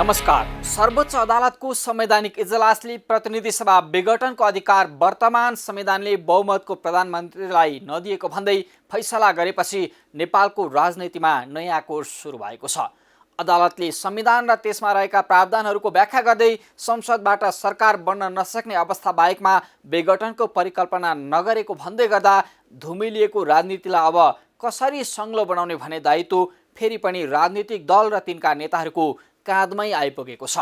नमस्कार। सर्वोच्च अदालतको संवैधानिक इजलासले प्रतिनिधि सभा विघटनको अधिकार वर्तमान संविधानले बहुमतको प्रधानमन्त्रीलाई नदिएको भन्दै फैसला गरेपछि नेपालको राजनीतिमा नयाँ कोर्स सुरु भएको छ। अदालतले संविधान र त्यसमा रहेका प्रावधानहरूको व्याख्या गर्दै संसदबाट सरकार बन्न नसक्ने अवस्था बाहेकमा विघटनको परिकल्पना नगरेको भन्दै गर्दा धुमिलिएको राजनीतिलाई अब कसरी संग्लो बनाउने भन्ने दायित्व फेरि पनि राजनीतिक दल र तिनका नेताहरूको काँधमै आइपुगेको छ।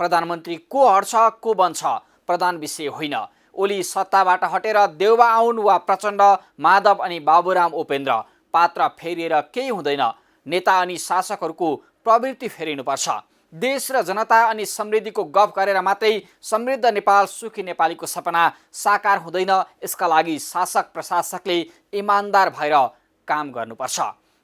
प्रधानमन्त्री को हट्छ को बन्छ प्रधान विषय होइन। ओली सत्ताबाट हटेर देउबा आउन् वा प्रचण्ड, माधव अनि बाबुराम उपेन्द्र, पात्र फेरिएर केही हुँदैन। नेता अनि शासकहरूको प्रवृत्ति फेरिनुपर्छ। देश र जनता अनि समृद्धिको गफ गरेर मात्रै समृद्ध नेपाल सुखी नेपालीको सपना साकार हुँदैन। यसका लागि शासक प्रशासकले इमान्दार भएर काम गर्नुपर्छ।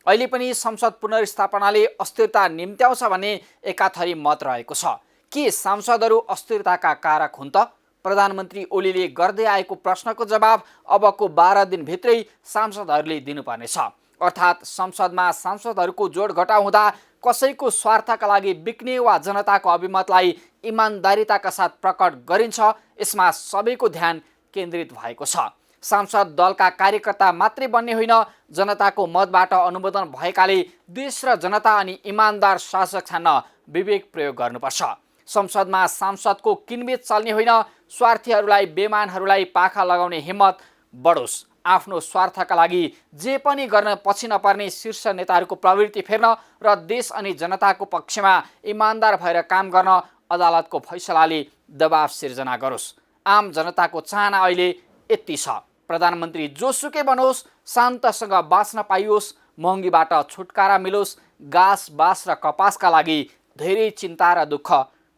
अहिले पनि संसद पुनर्स्थापनाले अस्थिरता निम्त्याउँछ भन्ने एकाथरी मत रहेको छ। के सांसदहरू अस्थिरताका कारक हुन् त? प्रधानमन्त्री ओलीले गर्दै आएको प्रश्नको जवाब अबको 12 दिनभित्रै सांसदहरूले दिनुपर्नेछ। अर्थात् संसदमा सांसदहरूको जोड घटाउ हुँदा कसैको स्वार्थका लागि बिक्ने वा जनताको अभिमतलाई इमान्दारिताका साथ प्रकट गरिन्छ, यसमा सबैको ध्यान केन्द्रित भएको छ। सांसद दलका कार्यकर्ता मात्रै बन्ने होइन, जनताको मतबाट अनुमोदन भएकाले देश र जनता अनि इमान्दार शासक छान्न विवेक प्रयोग गर्नुपर्छ। संसदमा सांसदको किनबेच चल्ने होइन, स्वार्थीहरूलाई बेमानहरूलाई पाखा लगाउने हिम्मत बढोस्। आफ्नो स्वार्थका लागि जे पनि गर्न पछि नपर्ने शीर्ष नेताहरूको प्रवृत्ति फेर्न र देश अनि जनताको पक्षमा इमान्दार भएर काम गर्न अदालतको फैसलाले दबाव सिर्जना गरोस्। आम जनताको चाहना अहिले यति छ, प्रधानमन्त्री जोसुकै बनोस्, शान्तसँग बाँच्न पाइयोस्, महँगीबाट छुटकारा मिलोस्, घाँस बाँस र कपासका लागि धेरै चिन्ता र दुःख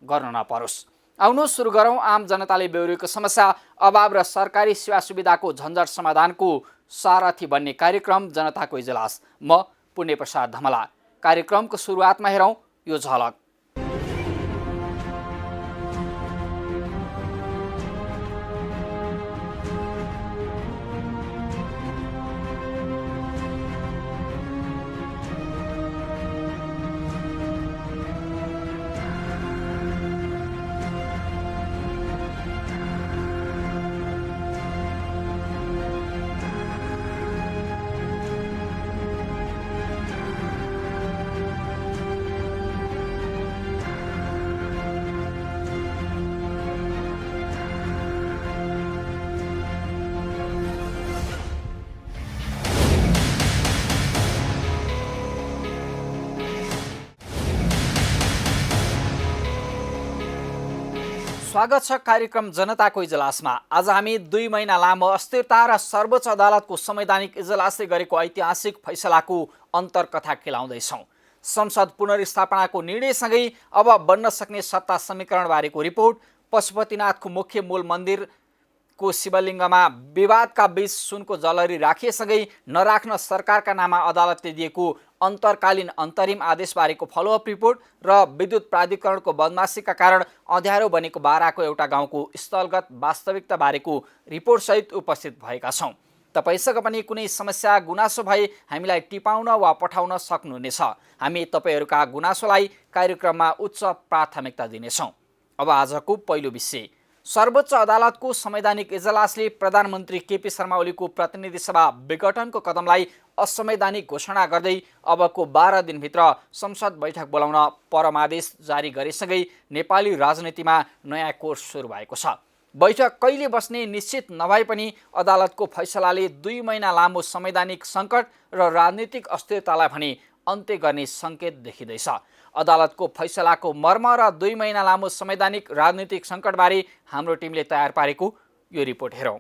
गर्न नपरोस्। आउनुहोस् सुरु गरौँ आम जनताले बेहोरेको समस्या, अभाव र सरकारी सेवा सुविधाको झन्झट समाधानको सारथी बन्ने कार्यक्रम जनताको इजलास। म पुण्य प्रसाद धमला। कार्यक्रमको सुरुवातमा हेरौँ यो झलक। स्वागत छ कार्यक्रम जनताको इजलासमा। आज हामी 2 महिना लामो अस्थिरता र सर्वोच्च अदालतको संवैधानिक इजलासले गरेको ऐतिहासिक फैसलाको अन्तर्कथा खेलाउँदैछौँ। संसद पुनर्स्थापनाको निर्णयसँगै अब बन्न सक्ने सत्ता समीकरणबारेको रिपोर्ट, पशुपतिनाथको मुख्य मूल मन्दिरको शिवलिङ्गमा विवादका बीच सुनको जलरी राखिएसँगै नराख्न सरकारका नाममा अदालतले दिएको अन्तर्कालीन अन्तरिम आदेशबारेको फलोअप रिपोर्ट र विद्युत प्राधिकरणको बदमासीका कारण अँध्यारो बनेको बाराको एउटा गाउँको स्थलगत वास्तविकताबारेको रिपोर्टसहित उपस्थित भएका छौँ। तपाईसँग पनि कुनै समस्या गुनासो भए हामीलाई टिपाउन वा पठाउन सक्नुहुनेछ। हामी तपाईँहरूका गुनासोलाई कार्यक्रममा उच्च प्राथमिकता दिनेछौँ। अब आजको पहिलो विषय, सर्वोच्च अदालतको संवैधानिक इजलासले प्रधानमन्त्री केपी शर्मा ओलीको प्रतिनिधि सभा विघटनको कदमलाई असंवैधानिक घोषणा गर्दै अबको 12 दिनभित्र संसद बैठक बोलाउन परमादेश जारी गरेसँगै नेपाली राजनीतिमा नयाँ कोर्स सुरु भएको छ। बैठक कहिले बस्ने निश्चित नभए पनि अदालतको फैसलाले 2 महिना लामो संवैधानिक सङ्कट र राजनीतिक अस्थिरतालाई भने अन्त्य गर्ने सङ्केत देखिँदैछ। अदालतको फैसलाको मर्म र 2 महिना लामो संवैधानिक राजनीतिक सङ्कटबारे हाम्रो टिमले तयार पारेको यो रिपोर्ट हेरौँ।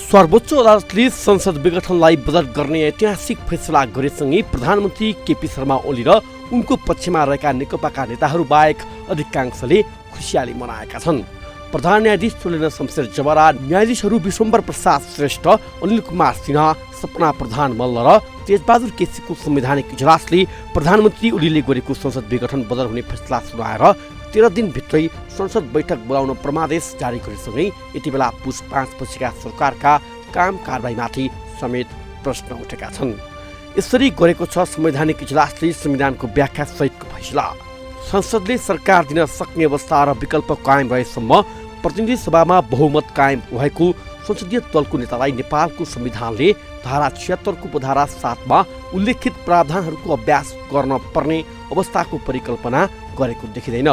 सर्वोच्च अदालतले संसद विघटनलाई बदर गर्ने ऐतिहासिक फैसला गरेसँगै प्रधानमन्त्री केपी शर्मा ओली र उनको पक्षमा रहेका नेकपाका नेताहरू बाहेक अधिकांशले खुसियाली मनाएका छन्। प्रधान न्यायाधीश सुलेन्द्र शमशेर जबरा, न्यायाधीशहरू विश्वम्भर प्रसाद श्रेष्ठ, अनिल कुमार सिन्हा, सपना प्रधान मल्ल र तेजबहादुर केसीको संवैधानिक इजलासले प्रधानमन्त्री ओलीले गरेको संसद विघटन बदर हुने फैसला सुनाएर 13 दिनभित्रै संसद बैठक बोलाउन परमादेश जारी गरेसँगै यति बेला पुस 5 पछिका सरकारका काम कारबाहीमाथि समेत प्रश्न उठेका छन्। यसरी गरेको छ संवैधानिक इजलासले संविधानको व्याख्या सहितको फैसला। संसदले सरकार दिन सक्ने अवस्था र विकल्प कायम रहेसम्म प्रतिनिधि सभामा बहुमत कायम भएको संसदीय दलको नेतालाई नेपालको संविधानले धारा 76 को उपधारा 7 मा उल्लेखित प्रावधानहरूको अभ्यास गर्न पर्ने अवस्थाको परिकल्पना गरेको देखिँदैन।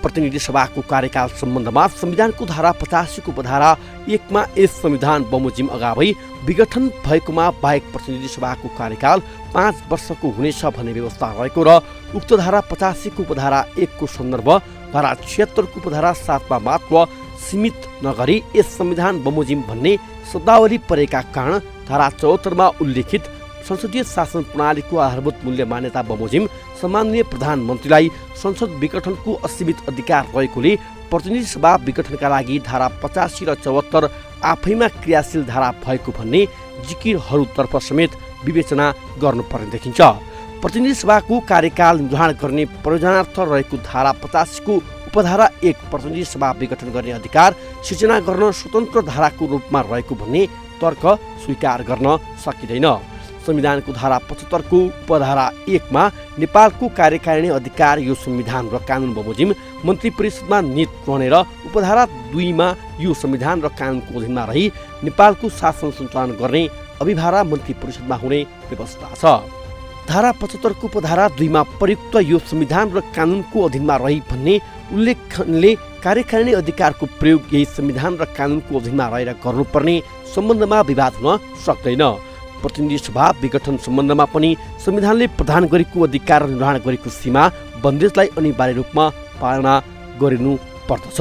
प्रतिनिधि सभाको कार्यकाल सम्बन्धमा संविधानको धारा 85 को उपधारा 1 मा यस संविधान बमोजिम अगावै विघटन भएकोमा बाहेक प्रतिनिधि सभाको कार्यकाल 5 वर्षको हुनेछ भन्ने व्यवस्था रहेको र उक्त धारा 85 को उपधारा 1 को सन्दर्भ धारा 76 को उपधारा 7 मा मात्र सीमित नगरी यस संविधान बमोजिम भन्ने शब्दावली परेका कारण धारा 74 मा उल्लेखित संसदीय शासन प्रणालीको आधारभूत मूल्य मान्यता बमोजिम सम्माननीय प्रधानमन्त्रीलाई संसद विघटनको असीमित अधिकार रहेकोले प्रतिनिधि सभा विघटनका लागि धारा 85 र 74 आफैमा क्रियाशील धारा भएको भन्ने जिकिरहरूतर्फ समेत विवेचना गर्नुपर्ने देखिन्छ। प्रतिनिधि सभाको कार्यकाल निर्वहन गर्ने प्रयोजनार्थ रहेको धारा 85 को उपधारा 1 प्रतिनिधि सभा विघटन गर्ने अधिकार सिर्जना गर्न स्वतन्त्र धाराको रूपमा रहेको भन्ने तर्क स्वीकार गर्न सकिँदैन। संविधानको धारा 75 को उपधारा 1 मा नेपालको कार्यकारिणी अधिकार यो संविधान र कानुन बमोजिम मन्त्री परिषदमा निहित रहने र उपधारा 2 मा यो संविधान र कानुनको अधीनमा रही नेपालको शासन सञ्चालन गर्ने अभिभारा मन्त्री परिषदमा हुने व्यवस्था छ। धारा 75 को उपधारा 2 मा प्रयुक्त यो संविधान र कानुनको अधीनमा रही भन्ने उल्लेखनले कार्यकारिणी अधिकारको प्रयोग यही संविधान र कानुनको अधीनमा रहेर गर्नुपर्ने सम्बन्धमा विवाद हुन सक्दैन। प्रतिनिधि सभा विघटन सम्बन्धमा पनि संविधानले प्रदान गरेको अधिकार निर्वहन गरेको सीमा बन्देजलाई अनिवार्य रूपमा पालना गरिनु पर्दछ।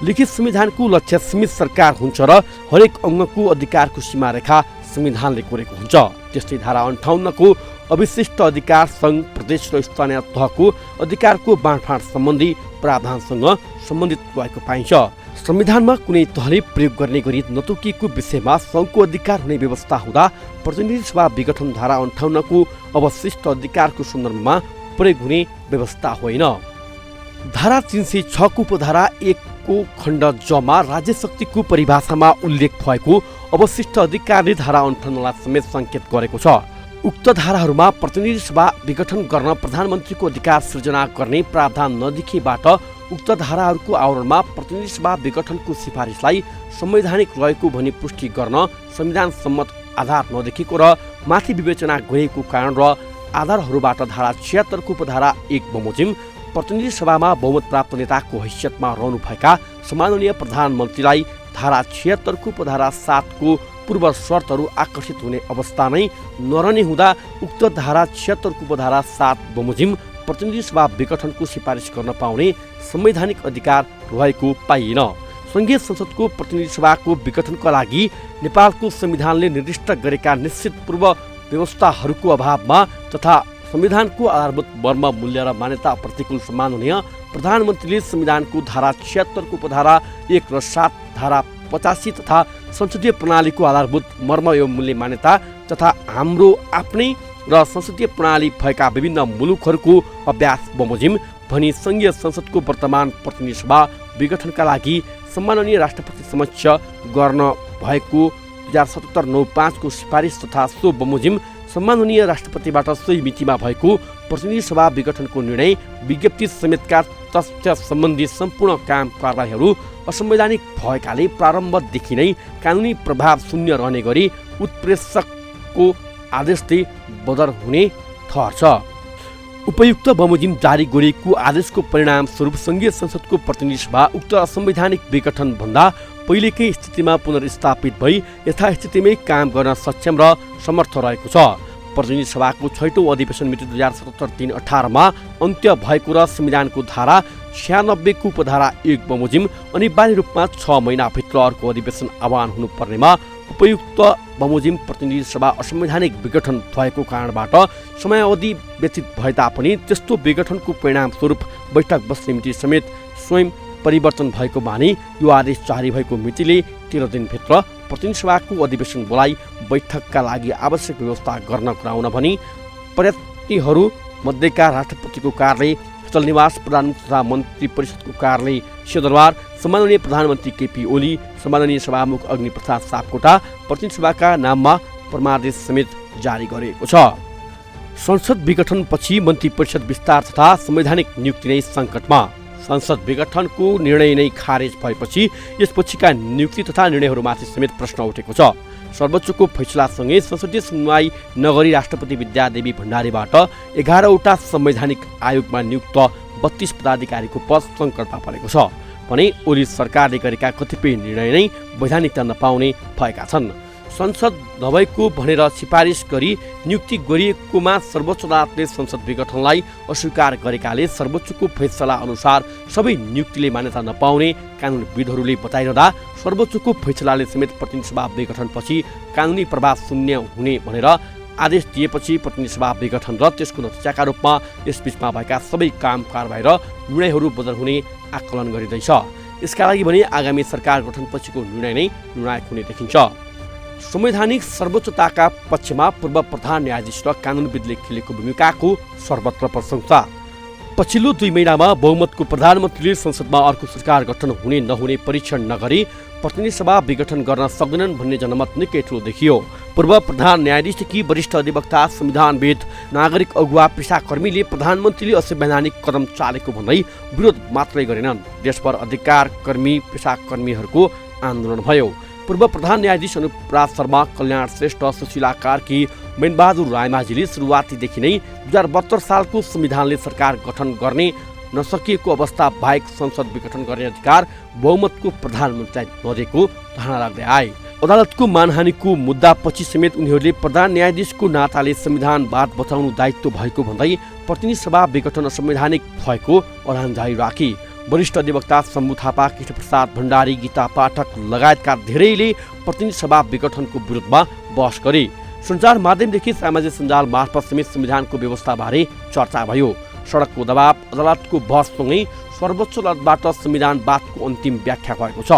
लिखित संविधानको लक्ष्य सीमित सरकार हुन्छ र हरेक अङ्गको अधिकारको सीमा रेखा संविधानले कोरेको हुन्छ। त्यस्तै धारा 58 को अविशिष्ट अधिकार सङ्घ प्रदेश र स्थानीय तहको अधिकारको बाँडफाँड सम्बन्धी प्रावधानसँग सम्बन्धित भएको पाइन्छ। संविधानमा कुनै तहले प्रयोग गर्ने गरी नतोकिएको विषयमा सङ्घको अधिकार हुने व्यवस्था हुँदा प्रतिनिधि सभा विघटन धारा 58 को अवशिष्ट अधिकारको सन्दर्भमा प्रयोग हुने व्यवस्था होइन। धारा 306 को उपधारा 1 को खण्ड ज मा राज्य शक्तिको परिभाषामा उल्लेख भएको अवशिष्ट अधिकारले धारा 58 लाई समेत सङ्केत गरेको छ। उक्त धाराहरूमा प्रतिनिधि सभा विघटन गर्न प्रधानमन्त्रीको अधिकार सृजना गर्ने प्रावधान नदेखिएबाट उक्त धाराहरूको आवरणमा प्रतिनिधि सभा विघटनको सिफारिसलाई संवैधानिक रहेको भनी पुष्टि गर्न संविधान सम्मत आधार नदेखिएको र माथि विवेचना गरिएको कारण र आधारहरूबाट धारा 76 को उपधारा 1 बमोजिम प्रतिनिधि सभामा बहुमत प्राप्त नेताको हैसियतमा रहनुभएका सम्माननीय प्रधानमन्त्रीलाई धारा 76 को उपधारा 7 को पूर्व शर्तहरू आकर्षित हुने अवस्था नै नरहने हुँदा उक्त धारा 76 को उपधारा 7 बमोजिम प्रतिनिधि सभा विघटनको सिफारिस गर्न पाउने संवैधानिक अधिकार रहेको पाइएन। संघीय संसदको प्रतिनिधि सभाको विघटनका लागि नेपालको संविधानले निर्दिष्ट गरेका निश्चित पूर्व व्यवस्थाहरूको अभावमा तथा संविधानको आधारभूत मर्म मूल्य र मान्यता प्रतिकूल सम्माननीय प्रधानमन्त्रीले संविधानको धारा 76 को उपधारा 1 र 7 धारा 85 तथा संसदीय प्रणालीको आधारभूत मर्म एवं मूल्य मान्यता तथा हाम्रो आफ्नै र संसदीय प्रणाली भएका विभिन्न मुलुकहरूको अभ्यास बमोजिम भनी संघीय संसदको वर्तमान प्रतिनिधि सभा विघटनका लागि सम्माननीय राष्ट्रपति समक्ष गर्न भएको 2077-95 को सिफारिस तथा सो बमोजिम सम्माननीय राष्ट्रपतिबाट सोही मितिमा भएको प्रतिनिधि सभा विघटनको निर्णय विज्ञप्ति समेतका तथ्य सम्बन्धी सम्पूर्ण काम कारबाहीहरू असंवैधानिक भएकाले प्रारम्भदेखि नै कानुनी प्रभाव शून्य रहने गरी उत्प्रेषकको आदेशले बदर हुने ठहर्छ। उपयुक्त बमोजिम जारी गरिएको आदेशको परिणाम स्वरूप संघीय संसदको प्रतिनिधि सभा उक्त असंवैधानिक विघटन भन्दा पहिलेकै स्थितिमा पुनर्स्थापित भई यथास्थितिमै काम गर्न सक्षम र समर्थ रहेको छ। प्रतिनिधि सभाको 6औं अधिवेशन मिति 2077-318 मा अन्त्य भएको र संविधानको धारा 96 को उपधारा 1 बमोजिम अनिवार्य रूपमा 6 महिनाभित्र अर्को अधिवेशन आह्वान हुनुपर्नेमा उपयुक्त बमोजिम प्रतिनिधि सभा असंवैधानिक विघटन भएको कारणबाट समयावधि व्यतीत भए तापनि त्यस्तो विघटनको परिणाम स्वरूप बैठक बस्ने मिति समेत स्वयं परिवर्तन भएको मानी यो आदेश जारी भएको मितिले 13 दिनभित्र प्रतिनिधि सभाको अधिवेशन बोलाई बैठकका लागि आवश्यक व्यवस्था गर्न गराउन भनी प्रयत्नीहरू मध्येका राष्ट्रपतिको कार्यालय स्थल निवास प्रधानमन्त्री तथा मन्त्री परिषदको कार्यालय सिंहदरबार सम्माननीय प्रधानमन्त्री केपी ओली सम्माननीय सभामुख अग्निप्रसाद सापकोटा प्रतिनिधि सभाका नाममा परमादेश समेत जारी गरिएको छ। संसद विघटनपछि मन्त्री परिषद विस्तार तथा संवैधानिक नियुक्ति नै सङ्कटमा। संसद विघटनको निर्णय नै खारेज भएपछि यसपछिका नियुक्ति तथा निर्णयहरूमाथि समेत प्रश्न उठेको छ। सर्वोच्चको फैसलासँगै संसदीय सुनवाई नगरी राष्ट्रपति विद्यादेवी भण्डारीबाट 11वटा संवैधानिक आयोगमा नियुक्त 32 पदाधिकारीको पद सङ्कटमा परेको छ भने ओली सरकारले गरेका कतिपय निर्णय नै वैधानिकता नपाउने भएका छन्। संसद नभएको भनेर सिफारिस गरी नियुक्ति गरिएकोमा सर्वोच्च अदालतले संसद विघटनलाई अस्वीकार गरेकाले सर्वोच्चको फैसला अनुसार सबै नियुक्तिले मान्यता नपाउने कानुनविदहरूले बताइरहँदा सर्वोच्चको फैसलाले समेत प्रतिनिधि सभा विघटनपछि कानुनी प्रभाव शून्य हुने भनेर आदेश दिएपछि प्रतिनिधि सभा विघटन र त्यसको नतिजाका रूपमा यसबीचमा भएका सबै काम कारबाही र निर्णयहरू बदल हुने आकलन गरिँदैछ। यसका लागि भने आगामी सरकार गठनपछिको निर्णय नै निर्णायक हुने देखिन्छ। संवैधानिक सर्वोच्चताका पक्षमा पूर्व प्रधान न्यायाधीश र कानुनविदले खेलेको भूमिकाको सर्वत्र प्रशंसा। पछिल्लो 2 महिनामा बहुमतको प्रधानमन्त्रीले संसदमा अर्को सरकार गठन हुने नहुने परीक्षण नगरी प्रतिनिधि सभा विघटन गर्न सक्दैनन् भन्ने जनमत निकै ठुलो देखियो। पूर्व प्रधान न्यायाधीशदेखि वरिष्ठ अधिवक्ता, संविधानविद, नागरिक अगुवा, पेसाकर्मीले प्रधानमन्त्रीले असंवैधानिक कदम चालेको भन्दै विरोध मात्रै गरेनन्। देशभर अधिकार कर्मी, पेसाकर्मीहरूको आन्दोलन भयो। पूर्व प्रधान न्यायाधीश अनुराग शर्मा, कल्याण श्रेष्ठ, सुशीला कार्की, मैनबहादुर रायमाझीले सुरुवातीदेखि नै 2072 सालको संविधानले सरकार गठन गर्ने नसकिएको अवस्था बाहेक संसद विघटन गर्ने अधिकार बहुमतको प्रधानमन्त्रीलाई नदिएको धारणा राख्दै आए। अदालतको मानहानिको मुद्दापछि समेत उनीहरूले प्रधान न्यायाधीशको नाताले संविधानवाद बचाउनु दायित्व भएको भन्दै प्रतिनिधि सभा विघटन असंवैधानिक भएको अडान जारी राखे। वरिष्ठ अधिवक्ता शम्भु थापा, कृष्णप्रसाद भण्डारी, गीता पाठक लगायतका धेरैले प्रतिनिधि सभा विघटनको विरुद्धमा बहस गरे। सञ्चार माध्यमदेखि सामाजिक सञ्जाल मार्फत समेत संविधानको व्यवस्थाबारे चर्चा भयो। सडकको दबाव, अदालतको बहससँगै सर्वोच्च अदालतबाट संविधानवादको अन्तिम व्याख्या भएको छ।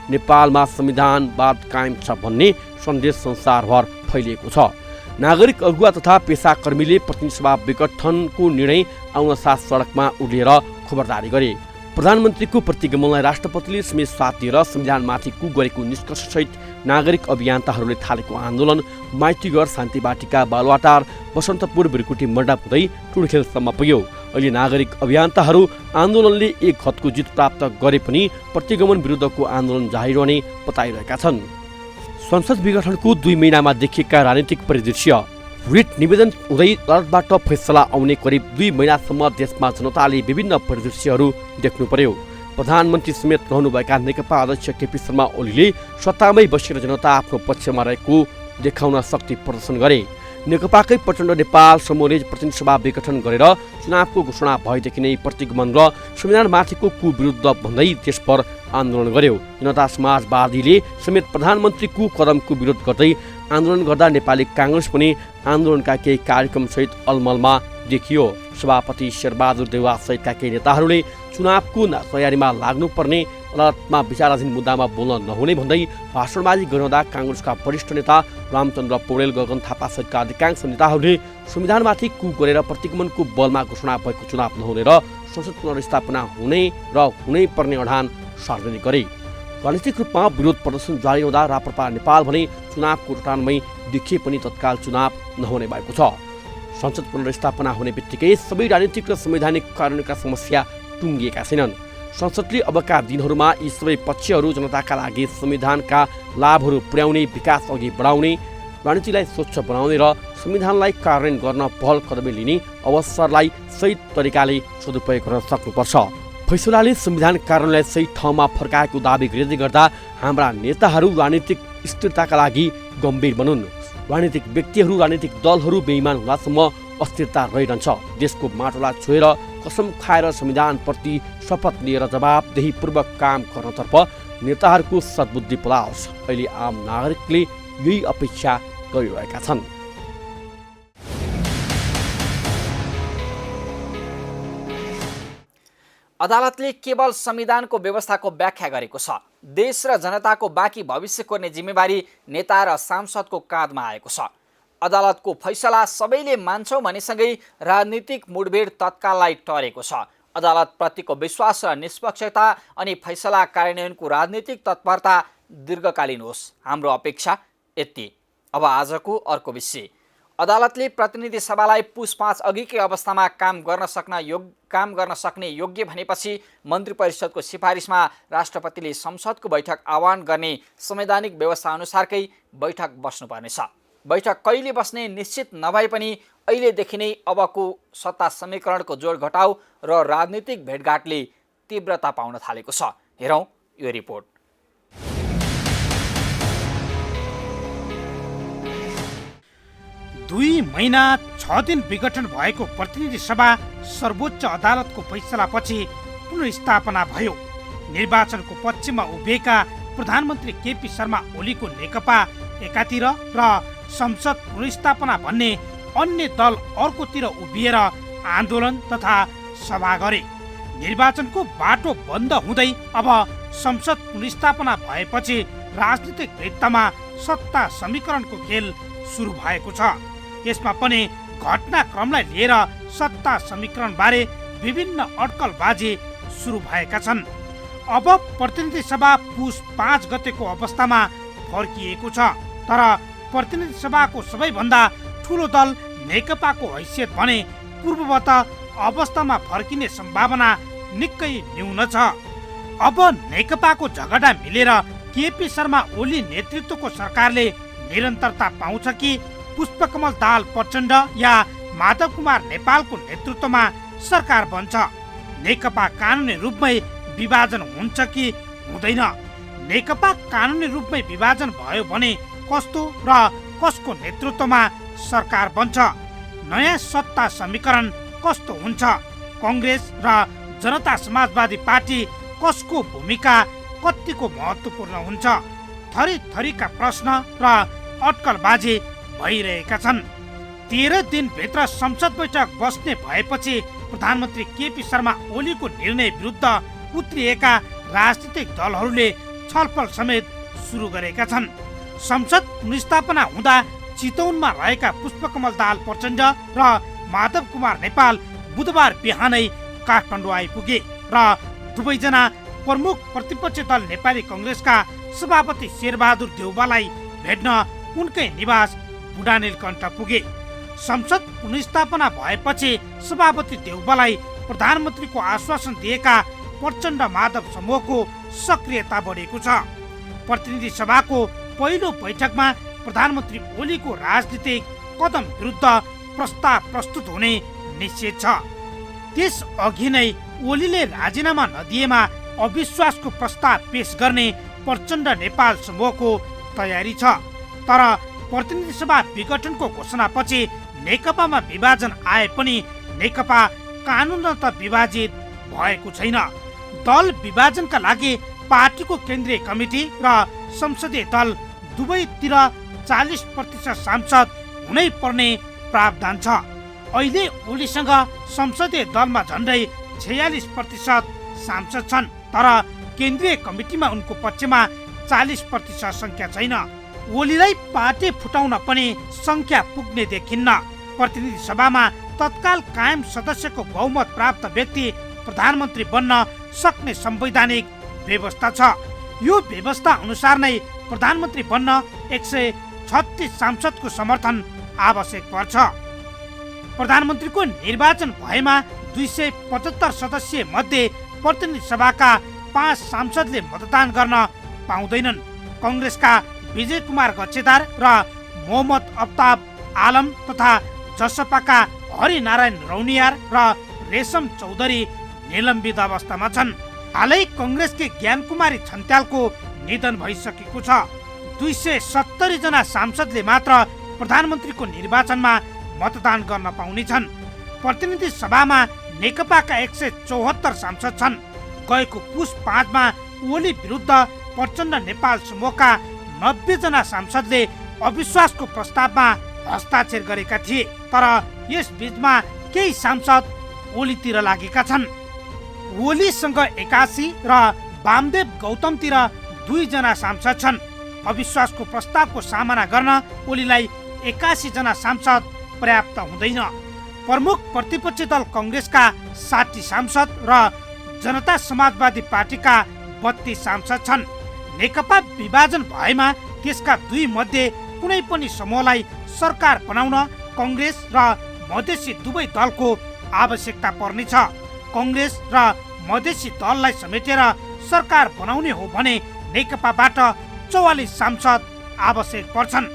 नेपालमा संविधानवाद कायम छ भन्ने सन्देश संसारभर फैलिएको छ। नागरिक अगुवा तथा पेसाकर्मीले प्रतिनिधि सभा विघटनको निर्णय आउनसाथ सडकमा उभिएर खबरदारी गरे। प्रधानमन्त्रीको प्रतिगमनलाई राष्ट्रपतिले समेत साथ दिएर संविधानमाथि कु गरेको निष्कर्षसहित नागरिक अभियन्ताहरूले थालेको आन्दोलन माइतीगढ, शान्ति बाटिका, बालुवाटार, बसन्तपुर, बिरकुटी मण्डप हुँदै टुडखेलसम्म पुग्यो। अहिले नागरिक अभियन्ताहरू आन्दोलनले एक हदको जित प्राप्त गरे पनि प्रतिगमन विरुद्धको आन्दोलन जारी रहने बताइरहेका छन्। संसद विघटनको 2 महिनामा देखिएका राजनीतिक परिदृश्य। रिट निवेदन हुँदै अदालतबाट फैसला आउने करिब 2 महिनासम्म देशमा जनताले विभिन्न परिदृश्यहरू देख्नु पर्यो। प्रधानमन्त्री समेत रहनुभएका नेकपा अध्यक्ष केपी शर्मा ओलीले सत्तामै बसेर जनता आफ्नो पक्षमा रहेको देखाउन शक्ति प्रदर्शन गरे। नेकपाकै प्रचण्ड नेपाल समूहले प्रतिनिधि सभा विघटन गरेर चुनावको घोषणा भएदेखि नै प्रतिगमन र संविधानमाथिको कुविरुद्ध भन्दै देशभर आन्दोलन गर्यो। जनता समाजवादीले समेत प्रधानमन्त्रीको कदमको विरोध गर्दै आन्दोलन गर्दा नेपाली काङ्ग्रेस पनि आन्दोलनका केही कार्यक्रमसहित अलमलमा देखियो। सभापति शेरबहादुर देउवा सहितका केही नेताहरूले चुनावको तयारीमा लाग्नुपर्ने, अदालतमा विचाराधीन मुद्दामा बोल्न नहुने भन्दै भाषणबाजी गर्दा काङ्ग्रेसका वरिष्ठ नेता रामचन्द्र पौडेल, गगन थापा सहितका अधिकांश नेताहरूले संविधानमाथि कु गरेर प्रतिगमनको बलमा घोषणा भएको चुनाव नहुने र संसद पुनर्स्थापना हुने र हुनै पर्ने अडान सार्वजनिक गरे। राजनीतिक रूपमा विरोध प्रदर्शन जारी रहँदा राप्रपा नेपाल भने चुनावको रटानमै देखिए पनि तत्काल चुनाव नहुने भएको छ। संसद पुनर्स्थापना हुने बित्तिकै सबै राजनीतिक र संवैधानिक कारणका समस्या टुङ्गिएका छैनन्। संसदले अबका दिनहरूमा यी सबै पक्षहरू जनताका लागि संविधानका लाभहरू पुर्याउने, विकास अघि बढाउने, राजनीतिलाई स्वच्छ बनाउने र संविधानलाई कार्यान्वयन गर्न पहल कदमी लिने अवसरलाई सही तरिकाले सदुपयोग गर्न सक्नुपर्छ। फैसलाले संविधान कार्यान्वयनलाई सही ठाउँमा फर्काएको दावी गर्दै गर्दा हाम्रा नेताहरू राजनीतिक स्थिरताका लागि गम्भीर बनुन्। राजनीतिक व्यक्तिहरू, राजनीतिक दलहरू बेइमान हुँदासम्म अस्थिरता रहिरहन्छ। देशको माटोलाई छोएर कसम खाएर संविधानप्रति शपथ लिएर जवाबदेहीपूर्वक काम गर्नतर्फ नेताहरूको सद्बुद्धि पलाओस्। अहिले आम नागरिकले यही अपेक्षा गरिरहेका छन्। अदालतले केवल संविधानको व्यवस्थाको व्याख्या गरेको छ। देश र जनताको बाँकी भविष्य कोर्ने जिम्मेवारी नेता र सांसदको काँधमा आएको छ। अदालतको फैसला सबैले मान्छौँ भनेसँगै राजनीतिक मुठभेड तत्काललाई टरेको छ। अदालतप्रतिको विश्वास र निष्पक्षता अनि फैसला कार्यान्वयनको राजनीतिक तत्परता दीर्घकालीन होस्। हाम्रो अपेक्षा यति। अब आजको अर्को विषय। अदालतले प्रतिनिधि सभालाई पुस 5 अघिकै अवस्थामा काम गर्न सक्ने योग्य भनेपछि मन्त्री परिषदको सिफारिसमा राष्ट्रपतिले संसदको बैठक आह्वान गर्ने संवैधानिक व्यवस्था अनुसारकै बैठक बस्नुपर्नेछ। बैठक कहिले बस्ने निश्चित नभए पनि अहिलेदेखि नै अबको सत्ता समीकरणको जोड घटाउ र राजनीतिक भेटघाटले तीव्रता पाउन थालेको छ। हेरौँ यो रिपोर्ट। दुई महिना 6 दिन विघटन भएको प्रतिनिधि सभा सर्वोच्च अदालतको फैसलापछि पुनर्स्थापना भयो। निर्वाचनको पक्षमा उभिएका प्रधानमन्त्री केपी शर्मा ओलीको नेकपा एकातिर र संसद पुनर्स्थापना भन्ने अन्य दल अर्कोतिर उभिएर आन्दोलन तथा सभा गरे। निर्वाचनको बाटो बन्द हुँदै अब संसद पुनर्स्थापना भएपछि राजनीतिक वृत्तमा सत्ता समीकरणको खेल सुरु भएको छ। यसमा पनि घटनाक्रमलाई लिएर सत्ता समीकरण बारे विभिन्न अड्कलबाजी सुरु भएका छन्। अब प्रतिनिधि सभा पुस 5 गतेको अवस्थामा फर्किएको छ, तर प्रतिनिधि सभाको सबैभन्दा ठुलो दल नेकपाको हैसियत भने पूर्ववत अवस्थामा फर्किने सम्भावना निकै न्यून छ। अब नेकपाको झगडा मिलेर केपी शर्मा ओली नेतृत्वको सरकारले निरन्तरता पाउँछ कि पुष्पकमल दाहाल प्रचण्ड या माधव कुमार नेपालको नेतृत्वमा सरकार बन्छ? नेकपा कानुनी रूपमै विभाजन हुन्छ कि हुँदैन? नेकपा कानुनी रूपमै विभाजन भयो भने कस्तो र कसको नेतृत्वमा सरकार बन्छ? नयाँ सत्ता समीकरण कस्तो हुन्छ? कांग्रेस र जनता समाजवादी पार्टी कसको भूमिका कतिको महत्त्वपूर्ण हुन्छ? थरी थरीका प्रश्न र अड्कलबाजी भइरहेका छन्। 13 दिनभित्र संसद बैठक बस्ने भएपछि प्रधानमन्त्री केपी शर्मा ओलीको निर्णय विरुद्ध उत्रिएका राजनीतिक दलहरूले छलफल समेत सुरु गरेका छन्। संसद पुनर्स्थापना हुँदा चितवनमा रहेका पुष्पकमल दाहाल प्रचण्ड र माधव कुमार नेपाल बुधबार बिहानै काठमाडौँ आइपुगे र दुवैजना प्रमुख प्रतिपक्षी दल नेपाली कांग्रेसका सभापति शेरबहादुर देउवालाई भेट्न उनकै निवास बुढानीलकण्ठ पुगे। संसद पुनर्स्थापना भएपछि सभापति देउवालाई प्रधानमन्त्रीको आश्वासन दिएका प्रचण्ड माधव समूहको सक्रियता बढेको छ। प्रतिनिधि सभाको पहिलो बैठकमा प्रधानमन्त्री ओलीको राजनीतिक कदम विरुद्ध प्रस्ताव प्रस्तुत हुने निश्चित छ। त्यस अघि नै ओलीले राजीनामा नदिएमा अविश्वासको प्रस्ताव पेश गर्ने प्रचण्ड नेपाल समूहको तयारी छ। तर प्रतिनिधि सभा विघटनको घोषणापछि नेकपामा विभाजन आए पनि नेकपा कानुनत विभाजित भएको छैन। दल विभाजनका लागि पार्टीको केन्द्रीय कमिटी र संसदीय दल दुवैतिर 40% सांसद हुनै पर्ने प्रावधान छ। अहिले ओलीसँग संसदीय दलमा झन्डै 46% सांसद छन्, तर केन्द्रीय कमिटीमा उनको पक्षमा 40% संख्या छैन। ओलीलाई पार्टी फुटाउन पनि संख्या पुग्ने देखिन्न। प्रतिनिधि सभामा तत्काल कायम सदस्यको बहुमत प्राप्त व्यक्ति प्रधानमन्त्री बन्न सक्ने संवैधानिक व्यवस्था छ। यो व्यवस्था अनुसार नै प्रधानमन्त्री बन्न 136 सांसदको समर्थन आवश्यक पर्छ। प्रधानमन्त्रीको निर्वाचन भएमा 275 सदस्य मध्ये प्रतिनिधि सभाका 5 सांसदले मतदान गर्न पाउँदैनन्। कांग्रेसका विजय कुमार गच्छेदार र मोहम्मद अफ्ताब आलम तथा जसपाका हरिनारायण रौनियार र रेशम चौधरी निलम्बित अवस्थामा छन्। हालै कांग्रेसकी ज्ञानकुमारी छन्त्यालको निधन भइसकेको छ। 270 जना सांसदले मात्र प्रधानमन्त्रीको निर्वाचनमा मतदान गर्न पाउनेछन्। प्रतिनिधि सभामा नेकपाका 174 सांसद छन्। गएको पुस 5 मा ओली विरुद्ध प्रचण्ड नेपाल समूहका 90 जना सांसदले अविश्वासको प्रस्तावमा हस्ताक्षर गरेका थिए, तर यस बीचमा केही सांसद ओलीतिर लागेका छन्। ओलीसँग 81 र वामदेव गौतमतिर 2 जना सांसद छन्। अविश्वासको प्रस्तावको सामना गर्न ओलीलाई 81 जना सांसद पर्याप्त हुँदैन। प्रमुख प्रतिपक्षी दल कांग्रेसका 60 सांसद र जनता समाजवादी पार्टीका 32 सांसद छन्। नेकपा विभाजन भएमा त्यसका 2 मध्ये कुनै पनि समूहलाई सरकार बनाउन कङ्ग्रेस र मधेसी दुवै दलको आवश्यकता पर्नेछ। कङ्ग्रेस र मधेसी दललाई समेटेर सरकार बनाउने हो भने नेकपाबाट 44 सांसद आवश्यक पर्छन्।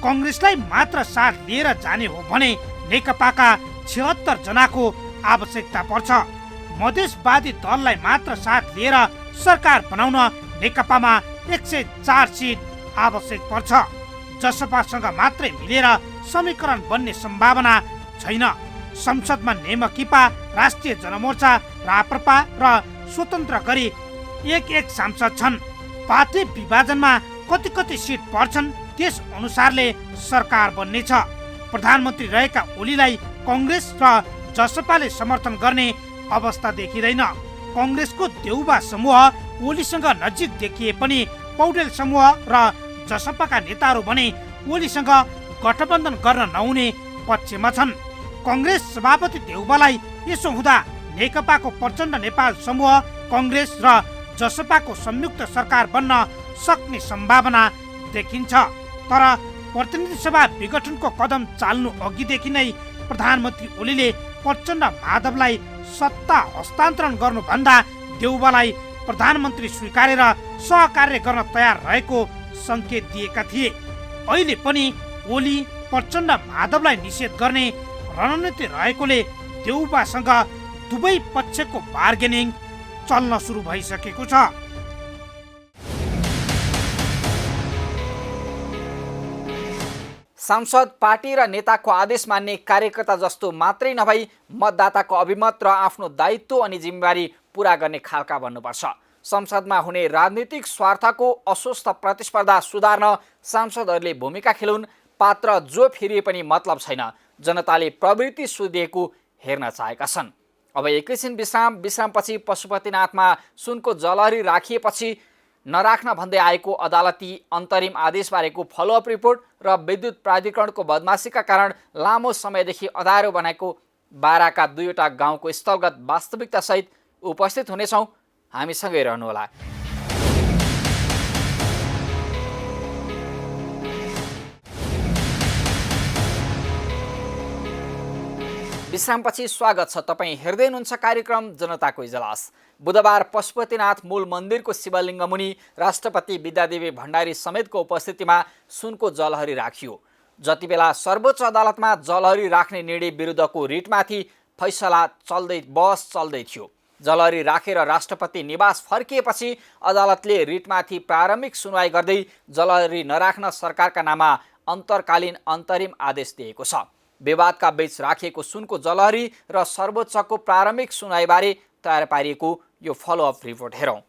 कङ्ग्रेसलाई मात्र साथ लिएर जाने हो भने नेकपाका 76 जनाको आवश्यकता पर्छ। मधेसवादी दललाई मात्र साथ लिएर सरकार बनाउन नेकपामा 104 सिट आवश्यक पर्छ। जसपासँग मात्रै मिलेर समीकरण बन्ने सम्भावना छैन। संसदमा नेमकिपा, राष्ट्रिय जनमोर्चा, राप्रपा र स्वतन्त्र गरी एक सांसद छन्। पार्टी विभाजनमा कति कति सिट पर्छन् त्यस अनुसारले सरकार बन्नेछ। प्रधानमन्त्री रहेका ओलीलाई कङ्ग्रेस र जसपाले समर्थन गर्ने अवस्था देखिँदैन। कङ्ग्रेसको देउबा समूह ओलीसँग नजिक देखिए पनि पौडेल समूह र जसपाका नेताहरू भने ओलीसँग गठबन्धन गर्न नहुने पक्षमा छन्। कङ्ग्रेस सभापति देउबालाई यसो हुँदा नेकपाको प्रचण्ड नेपाल समूह कङ्ग्रेस र जसपाको संयुक्त सरकार बन्न सक्ने सम्भावना देखिन्छ। तर प्रतिनिधि सभा विघटनको कदम चाल्नु अघिदेखि नै प्रधानमन्त्री ओलीले प्रचण्ड माधवलाई सत्ता हस्तान्तरण गर्नुभन्दा देउबालाई प्रधानमन्त्री स्वीकारेर सहकार्य गर्न तयार रहेको संकेत दिएका थिए। अहिले पनि ओली प्रचण्ड माधवलाई निषेध गर्ने रणनीति रहेकोले देउबासँग दुवै पक्षको बार्गेनिङ चल्न सुरु भइसकेको छ। सांसद पार्टी र नेताको आदेश मान्ने कार्यकर्ता जस्तो मात्रै नभई मतदाताको अभिमत र आफ्नो दायित्व अनि जिम्मेवारी पूरा गर्ने खालका बन्नुपर्छ। संसदमा हुने राजनीतिक स्वार्थको अस्वस्थ प्रतिस्पर्धा सुधार्न सांसदहरूले भूमिका खेलुन्। पात्र जो फेरिए पनि मतलब छैन। जनताले प्रवृत्ति सुधिएको हेर्न चाहेका छन्। अब एकैछिन विश्रामपछि पशुपतिनाथमा सुनको जलहरी राखिएपछि नराख्न भन्दै आएको अदालती अन्तरिम आदेशबारेको फलोअप रिपोर्ट र विद्युत प्राधिकरणको बदमासीका कारण लामो समयदेखि अँध्यारो बनाएको बाराका दुईवटा गाउँको स्थलगत वास्तविकतासहित उपस्थित हुनेछौँ। हामीसँगै रहनुहोला। विश्रामपछि स्वागत छ। तपाईँ हेर्दै हुनुहुन्छ कार्यक्रम जनताको इजलास। बुधबार पशुपतिनाथ मूल मन्दिरको शिवलिङ्ग मुनि राष्ट्रपति विद्यादेवी भण्डारी समेतको उपस्थितिमा सुनको जलहरी राखियो। जति बेला सर्वोच्च अदालतमा जलहरी राख्ने निर्णय विरुद्धको रिटमाथि फैसला चल्दै थियो। जलहरी राखेर राष्ट्रपति निवास फर्किएपछि अदालतले रिटमाथि प्रारम्भिक सुनवाई गर्दै जलहरी नराख्न सरकारका नाममा अन्तर्कालीन अन्तरिम आदेश दिएको छ। विवादका बीच राखिएको सुनको जलहरी र सर्वोच्चको प्रारम्भिक सुनवाईबारे तयार पारिएको यो फलोअप रिपोर्ट हेरौँ।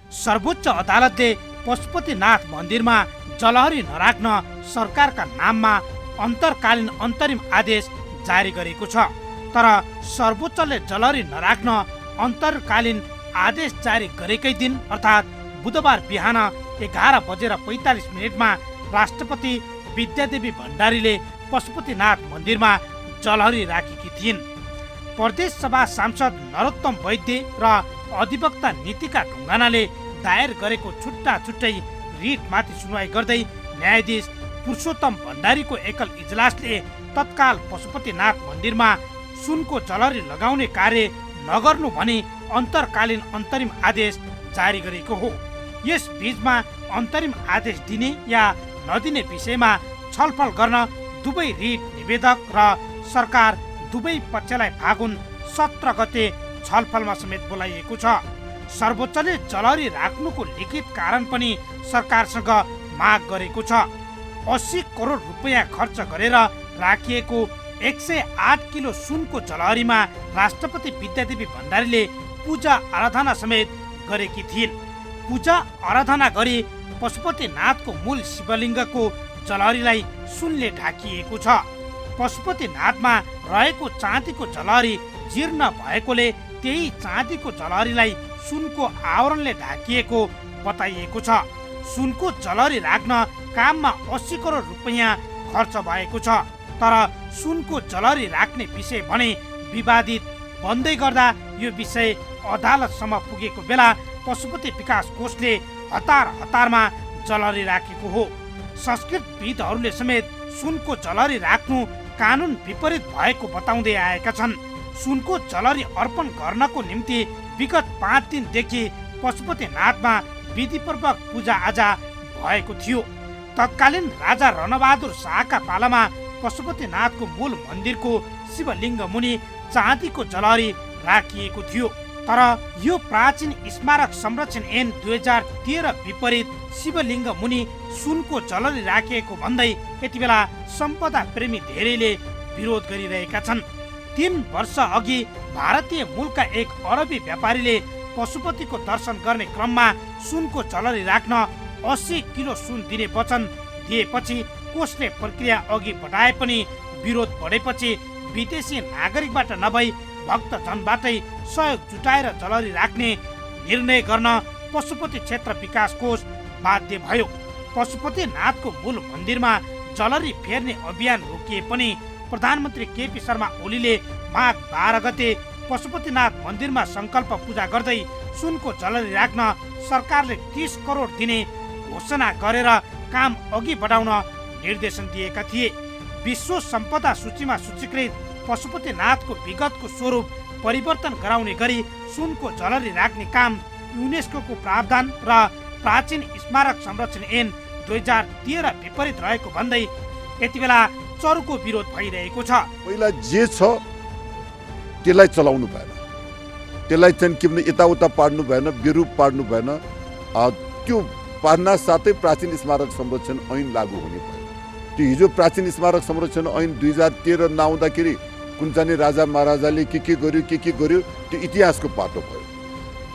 सर्वोच्च अदालतले पशुपतिनाथ मन्दिरमा जलहरी नराख्न सरकारका नाममा अन्तर्कालीन अन्तरिम आदेश जारी गरेको छ। तर सर्वोच्चले जलहरी नराख्न अन्तर्कालीन आदेश जारी गरेकै दिन अर्थात् बुधबार बिहान 11:45 राष्ट्रपति विद्यादेवी भण्डारीले पशुपतिनाथ मन्दिरमा जलहरी राखेकी थिइन्। प्रदेश सभा सांसद नरोत्तम वैद्य र अधिवक्ता नीतिका ढुङ्गानाले दायर गरेको छुट्टै रिटमाथि सुनवाई गर्दै न्यायाधीश पुरुषोत्तम भण्डारीको एकल इजलासले तत्काल पशुपतिनाथ मन्दिरमा सुनको जलहरी लगाउने कार्य नगर्नु भनी अन्तर्कालीन अन्तरिम आदेश जारी गरेको हो। यस बीचमा अन्तरिम आदेश दिने या नदिने विषयमा छलफल गर्न दुवै रिट निवेदक र सरकार दुवै पक्षलाई फागुन 17 गते छलफलमा समेत बोलाइएको छ। सर्वोच्चले जलहरी राख्नुको लिखित कारण पनि सरकारसँग माग गरेको छ। 80 करोड रुपियाँ खर्च गरेर राखिएको 108 किलो सुनको जलहरीमा राष्ट्रपति विद्यादेवी भण्डारीले पूजा आराधना समेत गरेकी थिइन्। पूजा आराधना गरी पशुपतिनाथको मूल शिवलिङ्गको जलहरीलाई सुनले ढाकिएको छ। पशुपतिनाथमा रहेको चाँदीको जलहरी जीर्ण भएकोले त्यही चाँदीको जलहरीलाई सुनको आवरणले ढाकिएको बताइएको छ। सुनको जलहरी राख्न काममा 80 करोड रुपियाँ खर्च भएको छ। तर सुनको जलहरी राख्ने विषय भने विवादित बन्दै गर्दा यो विषय अदालतसम्म पुगेको बेला पशुपति विकास कोषले हतारमा जलरी राखेको हो। संस्कृतविदहरूले समेत सुनको जलरी राख्नु कानुन विपरीत भएको बताउँदै आएका छन्। सुनको जलरी अर्पण गर्नको निम्ति विगत 5 दिनदेखि पशुपतिनाथमा विधिपूर्वक पूजाआजा भएको थियो। तत्कालीन राजा रणबहादुर शाहका पालामा पशुपतिनाथको मूल मन्दिरको शिवलिङ्ग मुनि चाँदीको जलहरी राखिएको थियो। तर यो प्राचीन स्मारक संरक्षण ऐन 2013 विपरीत शिवलिङ्ग मुनि सुनको जलहरी राखिएको भन्दै यति बेला सम्पदा प्रेमी धेरैले विरोध गरिरहेका छन्। 3 वर्ष अघि भारतीय मूलका एक अरबी व्यापारीले पशुपतिको दर्शन गर्ने क्रममा सुनको जलहरी राख्न 80 किलो सुन दिने वचन दिएपछि कोषले प्रक्रिया अघि बढाए पनि विरोध बढेपछि विदेशी नागरिकबाट नभई भक्तजनबाटै सहयोग जुटाएर जलहरी राख्ने निर्णय गर्न पशुपति क्षेत्र विकास कोष बाध्य भयो। पशुपतिनाथको मूल मन्दिरमा जलहरी फेर्ने अभियान रोकिए पनि प्रधानमन्त्री केपी शर्मा ओलीले माघ 12 गते पशुपतिनाथ मन्दिरमा संकल्प पूजा गर्दै सुनको जलहरी राख्न सरकारले 30 करोड दिने घोषणा गरेर काम अघि बढाउन निर्देशन दिएका थिए। विश्व सम्पदा सूचीमा सूचीकृत पशुपतिनाथको विगतको स्वरूप परिवर्तन गराउने गरी सुनको जलहरी राख्ने काम युनेस्को प्रावधान र प्राचीन स्मारक संरक्षण ऐन 2013 विपरीत रहेको भन्दै यति बेला चर्को विरोध भइरहेको छ। पहिला जे छ त्यसलाई चलाउनु भएन, त्यसलाई चाहिँ के भने यताउता पाड्नु भएन, विरूप पाड्नु भएन। त्यो पार्न साथै प्राचीन स्मारक संरक्षण ऐन लागू हुने भयो। त्यो हिजो प्राचीन स्मारक संरक्षण ऐन 2013 नआउँदाखेरि कुन चाहिँ राजा महाराजाले के गर्यो त्यो इतिहासको पाटो भयो।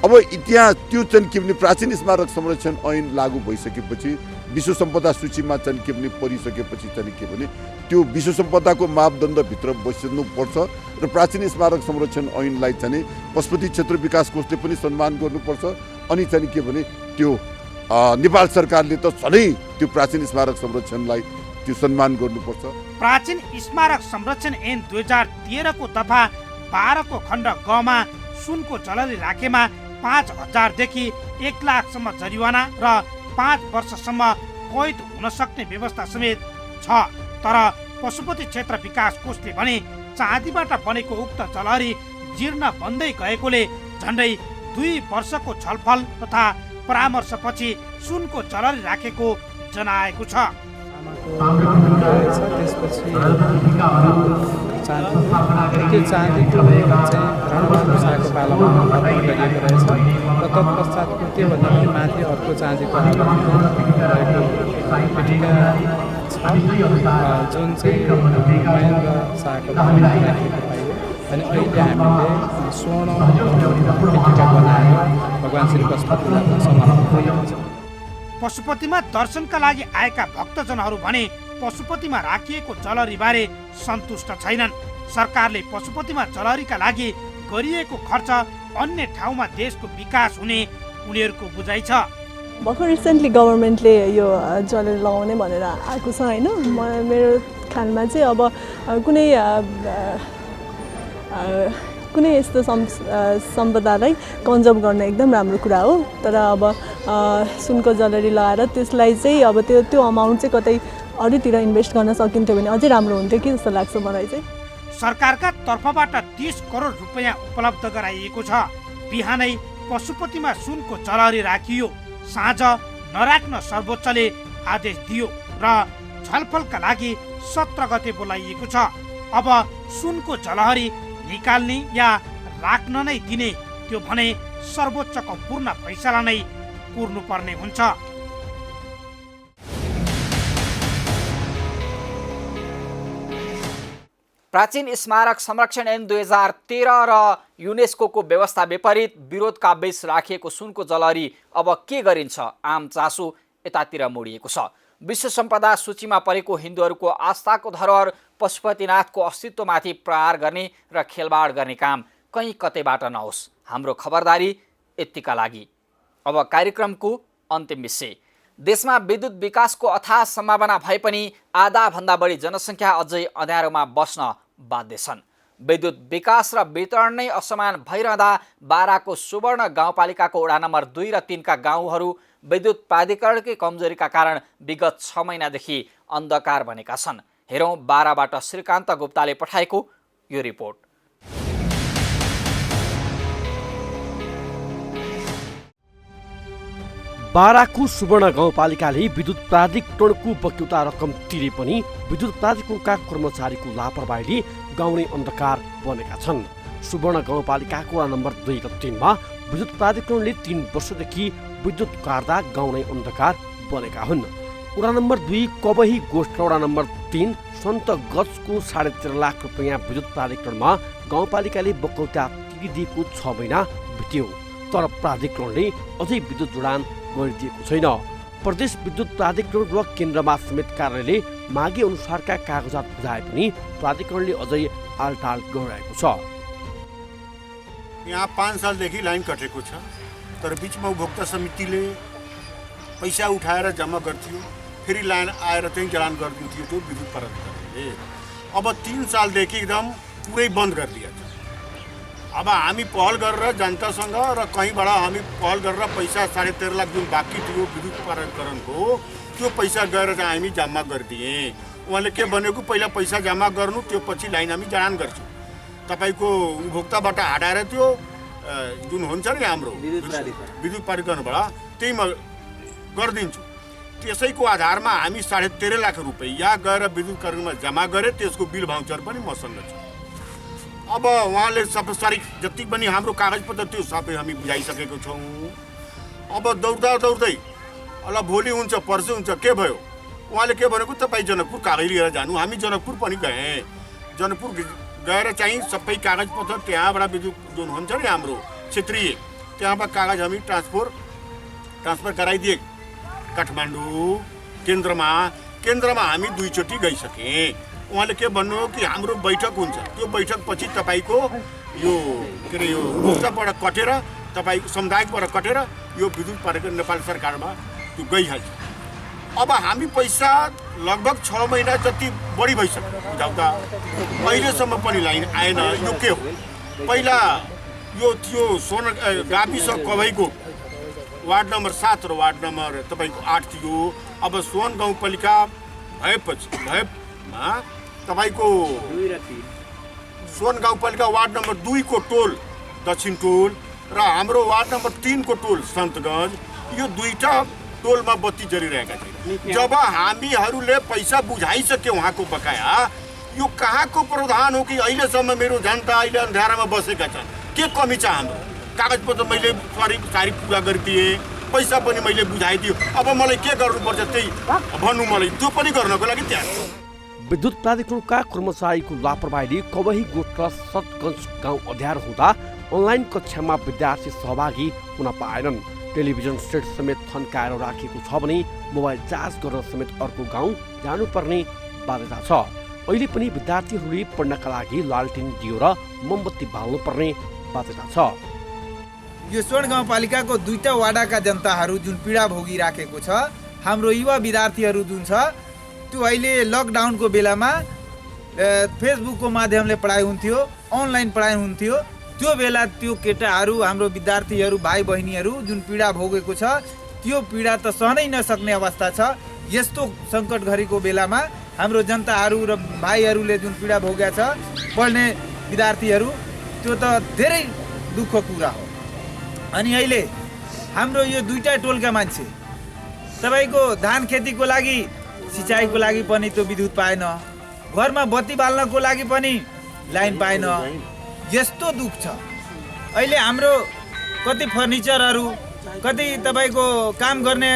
अब इतिहास त्यो चाहिँ के भने प्राचीन स्मारक संरक्षण ऐन लागू भइसकेपछि विश्व सम्पदा सूचीमा चाहिँ के भने परिसकेपछि चाहिँ के भने त्यो विश्व सम्पदाको मापदण्डभित्र बस्नुपर्छ र प्राचीन स्मारक संरक्षण ऐनलाई चाहिँ पशुपति क्षेत्र विकास कोषले पनि सम्मान गर्नुपर्छ। अनि चाहिँ के भने त्यो नेपाल सरकारले त सधैँ त्यो प्राचीन स्मारक संरक्षणलाई त्यो सम्मान गर्नुपर्छ। प्राचीन स्मारक संरक्षण ऐन 2013 को दफा 12 को खण्ड ग मा सुनको जलहरी राखेमा 5,000 देखि 1 लाखसम्म जरिवाना र 5 वर्षसम्म कैद हुन सक्ने व्यवस्था समेत छ। तर पशुपति क्षेत्र विकास कोषले भने चाँदीबाट बनेको उक्त जलहरी जीर्ण बन्दै गएकोले झन्डै 2 वर्षको छलफल तथा परामर्शपछि सुनको जलहरी राखेको जनाएको छ। त्यसपछि त्यो चाँदीको चाहिँ रणबहादुर शाहको पालामा अर्पण गरिएको रहेछ र तत्पश्चातको त्योभन्दा पनि माथि अर्को चाँदीको रहेको पेटिका छ जुन चाहिँ महेन्द्र शाहको पालामा राखेको पाइयो। अनि अहिले हामीले स्वर्ण पेटिका बनाएर भगवान् श्री पशुपतिनाथमा समर्पण गरेका छौँ। पशुपतिमा दर्शनका लागि आएका भक्तजनहरू भने पशुपतिमा राखिएको जलहरीबारे सन्तुष्ट छैनन्। सरकारले पशुपतिमा जलहरीका लागि गरिएको खर्च अन्य ठाउँमा देशको विकास हुने उनीहरूको बुझाइ छ। भर्खर रिसेन्टली गभर्मेन्टले यो जलहरी लगाउने भनेर आएको छ होइन। मेरो ख्यालमा चाहिँ अब कुनै यस्तो सम्पदालाई कन्जर्भ गर्न एकदम राम्रो कुरा हो। तर अब सुनको जलहरी लगाएर त्यसलाई चाहिँ अब त्यो अमाउन्ट चाहिँ कतै अरूतिर इन्भेस्ट गर्न सकिन्थ्यो भने अझै राम्रो हुन्थ्यो कि जस्तो लाग्छ मलाई चाहिँ। सरकारका तर्फबाट 30 करोड रुपैयाँ उपलब्ध गराइएको छ। बिहानै पशुपतिमा सुनको जलहरी राखियो। साँझ नराख्न सर्वोच्चले आदेश दियो र छलफलका लागि 17 गते बोलाइएको छ। अब सुनको जलहरी निकाल्ने या राख्न नै दिने त्यो भने सर्वोच्चको पूर्ण फैसला नै कुर्नुपर्ने हुन्छ। प्राचीन स्मारक संरक्षण ऐन 2013 र युनेस्को व्यवस्था विपरीत विरोधका बीच राखिएको सुनको जलहरी अब के गरिन्छ? आम चासो यतातिर मोडिएको छ। विश्व सम्पदा सूचीमा परेको हिन्दूहरूको आस्थाको धरोहर पशुपतिनाथको अस्तित्वमाथि प्रहार गर्ने र खेलबाड गर्ने काम कहीँ कतैबाट नहोस्। हाम्रो खबरदारी यतिका लागि। अब कार्यक्रमको अन्तिम विषय। देशमा विद्युत विकासको अथाह सम्भावना भए पनि आधा भन्दा बढी जनसङ्ख्या अझै अँध्यारोमा बस्न बाध्य छन्। विद्युत विकास र वितरण नै असमान भइरहँदा बाराको सुवर्ण गाउँपालिकाको वडा नम्बर 2 र 3 का गाउँहरू विद्युत प्राधिकरणकै कमजोरीका कारण विगत 6 महिनादेखि अन्धकार बनेका छन्। हेरौँ बाराबाट श्रीकान्त गुप्ताले पठाएको यो रिपोर्ट। बाराको सुवर्ण गाउँपालिकाले विद्युत प्राधिकरणको बक्यौता रकम तिरे पनि विद्युत प्राधिकरणका कर्मचारीको लापरवाहीले गाउँ नै अन्धकार बनेका छन्। सुवर्ण गाउँपालिकाको वडा नम्बर 2 र 3 मा विद्युत प्राधिकरणले 3 वर्षदेखि विद्युत काट्दा गाउँ नै अन्धकार बनेका हुन्। वडा नम्बर 2 कबही गोष्ठ र वडा नम्बर 3 सन्त गजको 13.5 लाख रुपैयाँ विद्युत प्राधिकरणमा गाउँपालिकाले बकौता तिरिदिएको 6 महिना बित्यो, तर प्राधिकरणले अझै विद्युत जोडान गरिदिएको छैन। प्रदेश विद्युत प्राधिकरण र केन्द्रमा समेत कार्यालयले मागे अनुसारका कागजात बुझाए पनि प्राधिकरणले अझै आलटाल गरिरहेको छ। यहाँ 5 सालदेखि लाइन कटेको छ, तर बिचमा उपभोक्ता समितिले पैसा उठाएर जम्मा गर्थ्यो, फेरि लाइन आएर चाहिँ जडान गरिदिन्थ्यो त्यो विद्युत प्राधिकरणले। अब 3 सालदेखि एकदम पुरै बन्द गरिदिएको छ। अब हामी पहल गरेर जनतासँग र कहीँबाट हामी पहल गरेर पैसा 13.5 लाख जुन बाँकी थियो विद्युत प्राधिकरणको त्यो पैसा गएर चाहिँ हामी जम्मा गरिदिए। उहाँले के भनेको पहिला पैसा जम्मा गर्नु, त्यो पछि लाइन हामी जडान गर्छौँ। तपाईँको उपभोक्ताबाट हटाएर त्यो जुन हुन्छ नि हाम्रो विद्युत प्राधिकरणबाट त्यही म गरिदिन्छु। त्यसैको आधारमा हामी 13.5 लाख रुपैयाँ गएर विद्युत प्राधिकरणमा जम्मा गरे, त्यसको बिल भाउचर पनि मसँग छ। अब उहाँले सबै सारी जति पनि हाम्रो कागजपत्र त्यो सबै हामी बुझाइसकेको छौँ। अब दौड्दै ल भोलि हुन्छ पर्सि हुन्छ के भयो, उहाँले के भनेको तपाईँ जनकपुर कागज लिएर जानु। हामी जनकपुर पनि गएँ, जनकपुर गएर चाहिँ सबै कागजपत्र त्यहाँबाट विद्युत जुन हुन्छ नि हाम्रो क्षेत्रीय त्यहाँबाट कागज हामी ट्रान्सफर गराइदिए काठमाडौँ केन्द्रमा हामी 2 चोटि गइसकेँ। उहाँले के भन्नु कि हाम्रो बैठक हुन्छ, त्यो बैठक पछि तपाईँको यो के अरे यो उपभोक्ताबाट कटेर तपाईँको समुदायबाट कटेर यो विद्युत प्राधिकरण नेपाल सरकारमा त्यो गइहाल्छ। अब हामी पैसा लगभग 6 महिना जति बढी भइसक्यो बुझाउँदा, अहिलेसम्म पनि लाइन आएन। यो के हो? पहिला यो थियो गाविस कवैको वार्ड नम्बर 7 र वार्ड नम्बर तपाईँको 8 थियो। अब सोन गाउँपालिका भएमा तपाईँको सोन गाउँपालिका वार्ड नम्बर 2 को टोल दक्षिण टोल र हाम्रो वार्ड नम्बर 3 को टोल सन्तगञ्ज, यो 2टा टोलमा बत्ती जलिरहेका थिए। जब हामीहरूले पैसा बुझाइसक्यो उहाँको बकाया, यो कहाँको प्रावधान हो कि अहिलेसम्म मेरो जनता अहिले अन्धारामा बसेका छन्? के कमी छ हाम्रो? कागजपत्र मैले सारी पुरा गरिदिएँ, पैसा पनि मैले बुझाइदियो। अब मलाई के गर्नुपर्छ त्यही भन्नु, मलाई त्यो पनि गर्नको लागि तयार। विद्युत प्राधिकरणका कर्मचारीको लापरवाहीले कबही गोठ र सतगञ्ज गाउँ अँध्यारो हुँदा अनलाइन कक्षामा विद्यार्थी सहभागी हुन पाएनन्। टेलिभिजन सेट समेत थन्काएर राखिएको छ भने मोबाइल चार्ज गर्न समेत अर्को गाउँ जानुपर्ने बाध्यता छ। अहिले पनि विद्यार्थीहरूले पढ्नका लागि लालटिन दियो र मोमबत्ती बाल्नुपर्ने बाध्यता छ। यो स्वर्ण गाउँपालिकाको 2टा वाडाका जनताहरू जुन पीडा भोगिराखेको छ, हाम्रो युवा विद्यार्थीहरू जुन छ त्यो अहिले लकडाउनको बेलामा फेसबुकको माध्यमले पढाइ हुन्थ्यो, अनलाइन पढाइ हुन्थ्यो। त्यो बेला त्यो केटाहरू हाम्रो विद्यार्थीहरू भाइ बहिनीहरू जुन पीडा भोगेको छ त्यो पीडा त सहनै नसक्ने अवस्था छ। यस्तो सङ्कट घडीको बेलामा हाम्रो जनताहरू र भाइहरूले जुन पीडा भोगेका छ पढ्ने विद्यार्थीहरू, त्यो त धेरै दुःखको कुरा हो। अनि अहिले हाम्रो यो 2टा टोलका मान्छे तपाईँको धान खेतीको लागि सिँचाइको लागि पनि त्यो विद्युत पाएन, घरमा बत्ती बाल्नको लागि पनि लाइन पाएन। यस्तो दुःख छ। अहिले हाम्रो कति फर्निचरहरू, कति तपाईँको काम गर्ने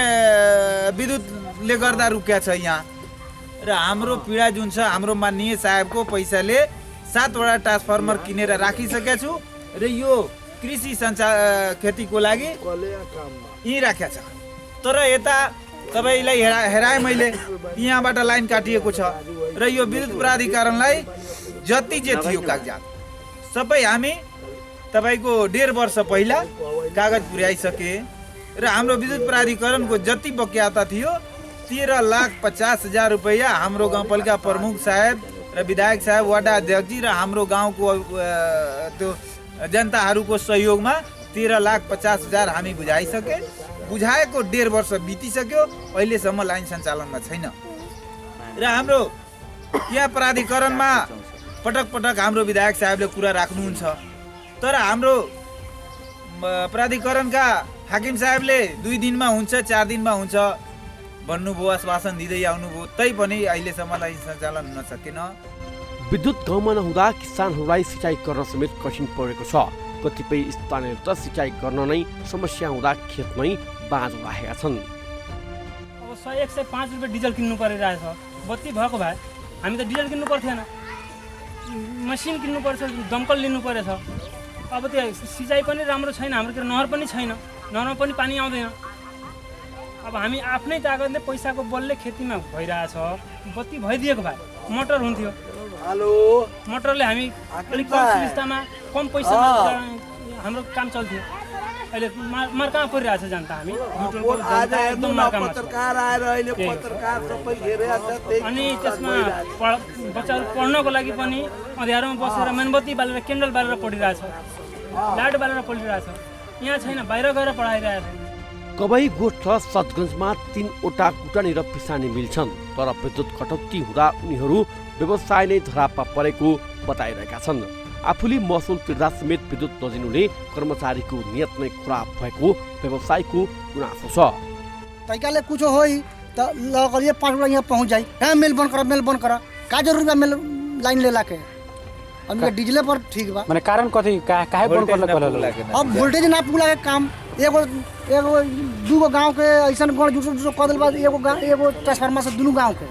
विद्युतले गर्दा रुकिया छ यहाँ। र हाम्रो पीडा जुन छ, हाम्रो माननीय साहेबको पैसाले 7वटा ट्रान्सफर्मर किनेर राखिसकेका छु र यो कृषि खेतीको लागि यहीँ राखेको छ। तर यता तपाईँलाई हेराएँ मैले, यहाँबाट लाइन काटिएको छ र यो विद्युत प्राधिकरणलाई जति जे थियो कागजात सबै हामी तपाईँको 1.5 वर्ष पहिला कागज पुर्याइसके र हाम्रो विद्युत प्राधिकरणको जति बक्याता थियो 13,50,000 रुपैयाँ हाम्रो गाउँपालिका प्रमुख साहेब र विधायक साहब वडा अध्यक्षजी र हाम्रो गाउँको त्यो जनताहरूको सहयोगमा 13,50,000 हामी बुझाइसके। बुझाएको 1.5 वर्ष बितिसक्यो, अहिलेसम्म लाइन सञ्चालनमा छैन। र हाम्रो यहाँ प्राधिकरणमा पटक पटक हाम्रो विधायक साहबले कुरा राख्नुहुन्छ, तर हाम्रो प्राधिकरणका हाकिम साहबले 2 दिनमा हुन्छ 4 दिनमा हुन्छ भन्नुभयो, आश्वासन दिँदै आउनुभयो, तैपनि अहिलेसम्म लाइन सञ्चालन हुन सकेन। विद्युत गाउँमा नहुँदा किसानहरूलाई सिँचाइ गर्न समेत कठिन परेको छ। कतिपय स्थानीय त सिँचाइ गर्न नै समस्या हुँदा खेतमै बाँझो राखेका छन्। अब 105 रुपियाँ डिजल किन्नु परिरहेछ। बत्ती भएको भए हामी त डिजल किन्नु पर्थेन, मसिन किन्नु पर्छ, दमकल लिनु परेछ। अब त्यो सिँचाइ पनि राम्रो छैन, हाम्रोतिर नहर पनि छैन, नहरमा पनि पानी आउँदैन। अब हामी आफ्नै तागतले पैसाको बलले खेतीमा भइरहेछ। बत्ती भइदिएको भए मोटर हुन्थ्यो, मोटरले हामी अलिक कम सुविस्तामा कम पैसामा हाम्रो काम चल्थ्यो। अहिले मर्कामा परिरहेछ जनता, हामी एकदम मर्कामा छ। अनि त्यसमा बच्चाहरू पढ्नको लागि पनि अँध्यारोमा बसेर मेनबत्ती बालेर क्यान्डल बालेर पढिरहेछ, लाइट बालेर पढिरहेछ। यहाँ छैन, बाहिर गएर पढाइरहेछ। कबै गोठ र सतगञ्जमा 3वटा कुटानी र पिसानी मिल्छन्, तर विद्युत कटौती हुँदा उनीहरू व्यवसाय नै धरापमा परेको बताइरहेका छन्। आफूले महसुल तिर्दा समेत विद्युत नदिनुले कर्मचारीको नियत नै खराब भएको व्यवसायको गुनासो छ। तैकाले कुछ होई त लगलिए 5 रुपया यहाँ पहुँच जाई, कहाँ मेल बंद कर का जरूर बा मेल लाइन ले लाके हमके डीजल पर ठीक बा। माने कारण कथि काहे बंद करले? अब वोल्टेज ना पुला के काम एगो 2 गांव के ऐसन गण जुट कदल बाद एगो ट्रांसफार्मर से दोनों गांव के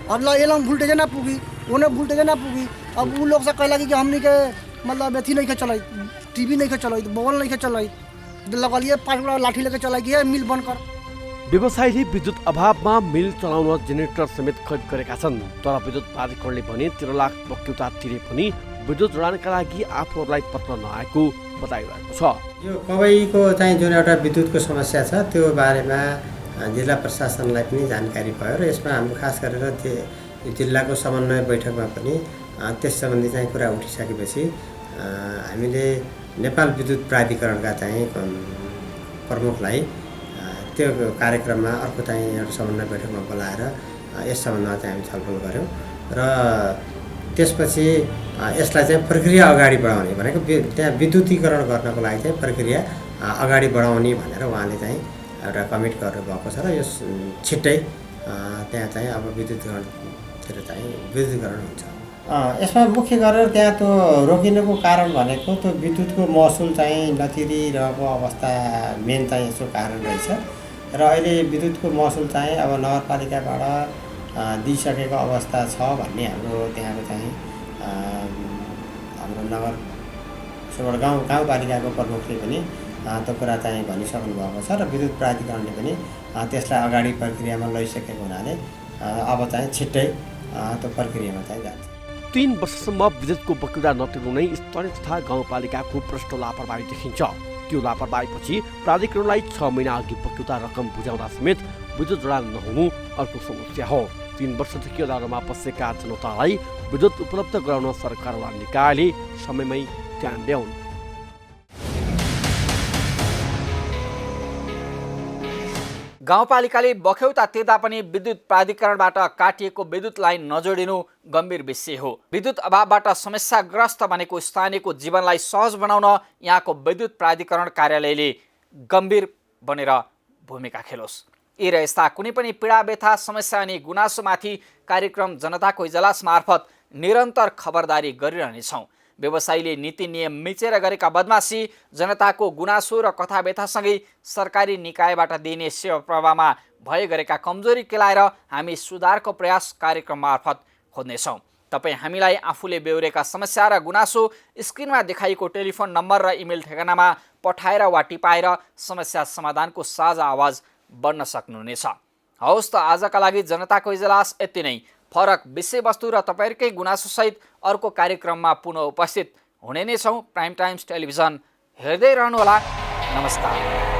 अब ला एलम वोल्टेज ना पुगी, ओने वोल्टेज ना पुगी। अब उ लोग से कहला कि हमनी के मतलब अथी नहीं के चलाई, टीवी नहीं के चलाई, मोबाइल नहीं के चलाई, लगलिए 5 रुपया लाठी लेके चलाई कि मिल बंद कर। व्यवसायीले विद्युत अभावमा मिल चलाउन जेनेरेटर समेत खरिद गरेका छन्, तर विद्युत प्राधिकरणले भने 13 लाख बक्यौता तिरे पनि विद्युत जडानका लागि आफूहरूलाई पत्र नआएको बताइरहेको छ। यो कवैको चाहिँ जुन एउटा विद्युतको समस्या छ त्यो बारेमा जिल्ला प्रशासनलाई पनि जानकारी भयो र यसमा हाम्रो खास गरेर जिल्लाको समन्वय बैठकमा पनि त्यस सम्बन्धी चाहिँ कुरा उठिसकेपछि हामीले नेपाल विद्युत प्राधिकरणका चाहिँ प्रमुखलाई त्यो कार्यक्रममा अर्को चाहिँ एउटा समन्वय बैठकमा बोलाएर यस सम्बन्धमा चाहिँ हामी छलफल गऱ्यौँ र त्यसपछि यसलाई चाहिँ प्रक्रिया अगाडि बढाउने भनेको त्यहाँ विद्युतीकरण गर्नको लागि चाहिँ प्रक्रिया अगाडि बढाउने भनेर उहाँले चाहिँ एउटा कमिट गर्नुभएको छ र यो छिट्टै त्यहाँ चाहिँ अब विद्युतीकरणतिर चाहिँ विद्युतीकरण हुन्छ। यसमा मुख्य गरेर त्यहाँ त्यो रोकिनुको कारण भनेको त्यो विद्युतको महसुल चाहिँ नतिरिरहेको अवस्था मेन चाहिँ यसको कारण रहेछ र अहिले विद्युतको महसुल चाहिँ अब नगरपालिकाबाट दिइसकेको अवस्था छ भन्ने हाम्रो त्यहाँको चाहिँ हाम्रो नगर गाउँपालिकाको प्रमुखले पनि त्यो कुरा चाहिँ भनिसक्नु भएको छ र विद्युत प्राधिकरणले पनि त्यसलाई अगाडि प्रक्रियामा लैसकेको हुनाले अब चाहिँ छिट्टै त्यो प्रक्रियामा चाहिँ जान्छ। 3 वर्षसम्म विद्युतको बक्यौता नतिर्नु नै स्थानीय तथा गाउँपालिकाको प्रष्ट लापरवाही देखिन्छ। त्यो लापरवाहीपछि प्राधिकरणलाई 6 महिना अघि बक्यौता रकम बुझाउँदा समेत विद्युत जडान नहुनु अर्को समस्या हो। 3 वर्षदेखि अदालतमा बसेका जनतालाई विद्युत उपलब्ध गराउन सरकार वा निकायले समयमै ध्यान ल्याउन्। गाउँपालिकाले बक्यौता तिर्दा पनि विद्युत प्राधिकरणबाट काटिएको विद्युत लाइन नजोडिनु गम्भीर विषय हो। विद्युत अभावबाट समस्याग्रस्त बनेको स्थानीयको जीवनलाई सहज बनाउन यहाँको विद्युत प्राधिकरण कार्यालयले गम्भीर बनेर भूमिका खेलोस्। यी र यस्ता कुनै पनि पीडा व्यथा समस्या अनि गुनासोमाथि कार्यक्रम जनताको इजलास मार्फत निरन्तर खबरदारी गरिरहनेछौँ। व्यवसायीले नीति नियम मिचेर गरेका बदमासी, जनताको गुनासो र कथा व्यथासँगै सरकारी निकायबाट दिइने सेवा प्रवाहमा भए गरेका कमजोरी केलाएर हामी सुधारको प्रयास कार्यक्रम मार्फत खोज्नेछौँ। तपाईँ हामीलाई आफूले बेहोरेका समस्या र गुनासो स्क्रिनमा देखाइएको टेलिफोन नम्बर र इमेल ठेगानामा पठाएर वा टिपाएर समस्या समाधानको साझा आवाज बन्न सक्नुहुनेछ। हवस् त आजका लागि जनताको इजलास यति नै। फरक विषयवस्तु र तपाईँहरूकै गुनासोसहित अर्को कार्यक्रममा पुनः उपस्थित हुने नै छौँ। प्राइम टाइम्स टेलिभिजन हेर्दै रहनुहोला। नमस्कार।